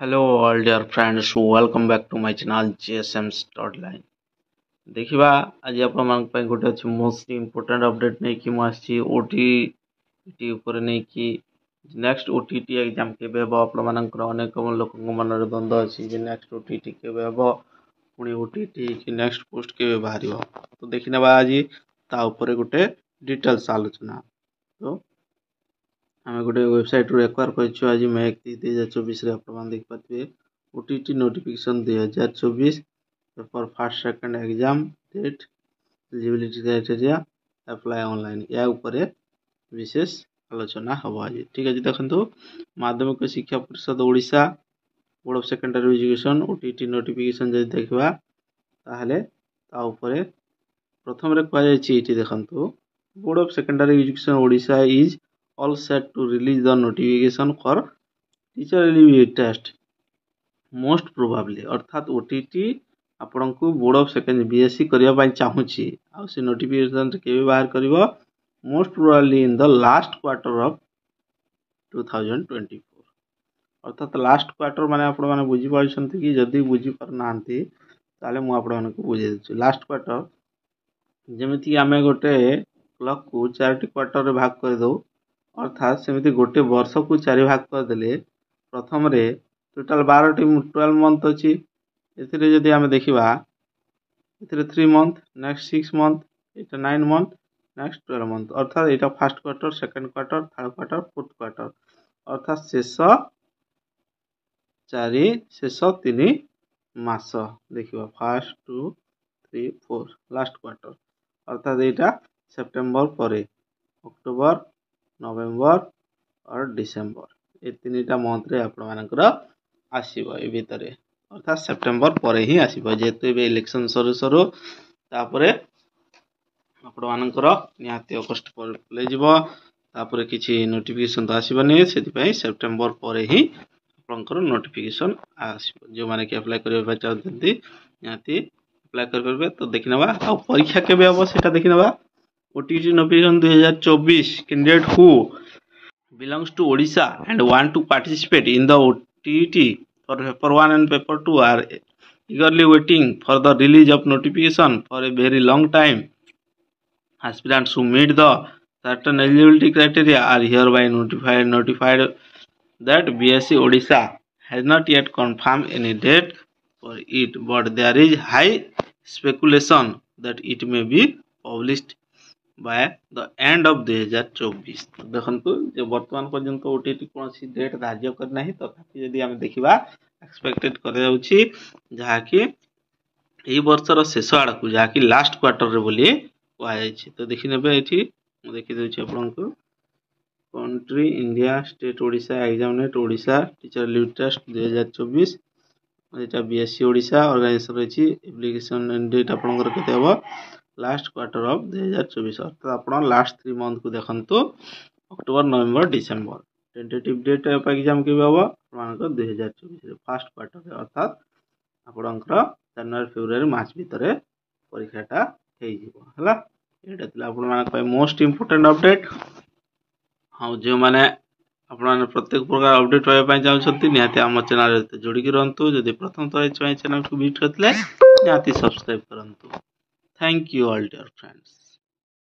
Hello all dear friends, welcome back to my channel GSM Line। देखिबा आज आपण मान पय गोटे अछि मोस्ट इंपोर्टेंट अपडेट नै कि मासची ओटीटी ऊपर नै कि नेक्स्ट ओटीटी एग्जाम केबे हबो आपण मानकर अनेक लोक मनर द्वंद्व अछि जे नेक्स्ट ओटीटी केबे हबो पुणी ओटीटी कि नेक्स्ट पोस्ट केबे बाहरिबो। तो देखिनबा आज ता ऊपर गोटे डिटेल्स आलोचना। तो आम गोटे वेबसाइट रू एक्वायर कर आज मे 31/2024 आप देख पारे OTT notification 2024 paper first second exam date eligibility criteria apply online या ऊपर विशेष आलोचना हम आज। ठीक है देखो माध्यमिक शिक्षा परिषद Odisha board of secondary education OTT notification जब देखा ताहले ता ऊपर प्रथम कहुई देखो board of secondary education Odisha is all set to release the notification for teacher eligibility test most probably अर्थात ओटीटी आपण को बोर्ड ऑफ सेकेंड बीएससी करिया पई चाहूची आ से नोटिफिकेशन केबे बाहर करिवो most probably in the last quarter of 2024 अर्थात लास्ट क्वार्टर माने आपण माने बुझी पाछंती कि जदी बुझी पर नांती ताले मु आपण माने को बुझे देछु। लास्ट क्वार्टर जेमिति आमे गोटे क्लॉक को चारटी क्वार्टर रे भाग कर दो अर्थात सेमती गोटे वर्ष को 4 भाग करदे प्रथम रे टोटाल 12 मंथ अच्छी एथि आम देखा 3 मंथ नेक्स्ट 6 मंथ ये 9 मंथ नेक्स्ट 12 मंथ अर्थात यहाँ first quarter second quarter third quarter fourth quarter अर्थात शेष 4 शेष 3 मास देखा फर्स्ट 2 3 4 लास्ट क्वार्टर अर्थात यहाँ सेप्टेम्बर पर अक्टोबर नवेम्बर और डिसेम्बर ये 3टा मंथ रे आपण मानकर आसीबो ए भितर अर्थात सेप्टेम्बर पर ही आसीबो जेतु ए इलेक्शन सरो सरो तापरे आपण मानकर निहाती अगस्त पर ले जिवो तापरे किछि नोटिफिकेशन तो आसीबनी सेति पई सेप्टेम्बर पर ही आपनकर नोटिफिकेशन आसीबो जो माने कि अप्लाई करबा चाहते निहाती अप्लाई कर परबे। तो देखिनबा आ परीक्षा केबे हबो सेटा देखिनबा OTT notification 2024 candidate who belongs to Odisha and want to participate in the OTT for paper 1 and paper 2 are eagerly waiting for the release of notification for a very long time. Aspirants who meet the certain eligibility criteria are hereby notified that BSc Odisha has not yet confirmed any date for it, but there is high speculation that it may be published by the end of 2024। देखंतु जे वर्तमान पर्यंत OTT कोनसी date धार्य कर नाही तथापि यदि हम देखिबा एक्सपेक्टेड करे जाउची जहा कि एई वर्षर शेष आड़ को जहा कि लास्ट क्वार्टर रे बोली कहा जाय छी। तो देखि नेबे एठी मु देखि देउ छी आपनकु country India state Odisha examinate Odisha teacher eligibility test 2024 एटा बीएससी ओडिशा ऑर्गेनाइजेशन रही एप्लीकेशन एंड डेट आपनकर केते हबो लास्ट क्वार्टर ऑफ 2024 अर्थात आपण लास्ट 3 मंथ को देखंतु October November December tentative date of exam के हबो आपनकर 2024 फर्स्ट क्वार्टर अर्थात आपनकर जनवरी फरवरी मार्च भीतर परीक्षाटा हे जिवो हला। एटा तला आपण माने पय मोस्ट इंपोर्टेंट अपडेट हाउ जे माने आपण माने प्रत्येक प्रकार अपडेट पाए पय चाहछथि निहाती हम चैनल रे जोड़ी के रहंतु जदि प्रथम तो चैनल को विजिट करतले निहाती सब्सक्राइब करंतु। Thank you all dear friends।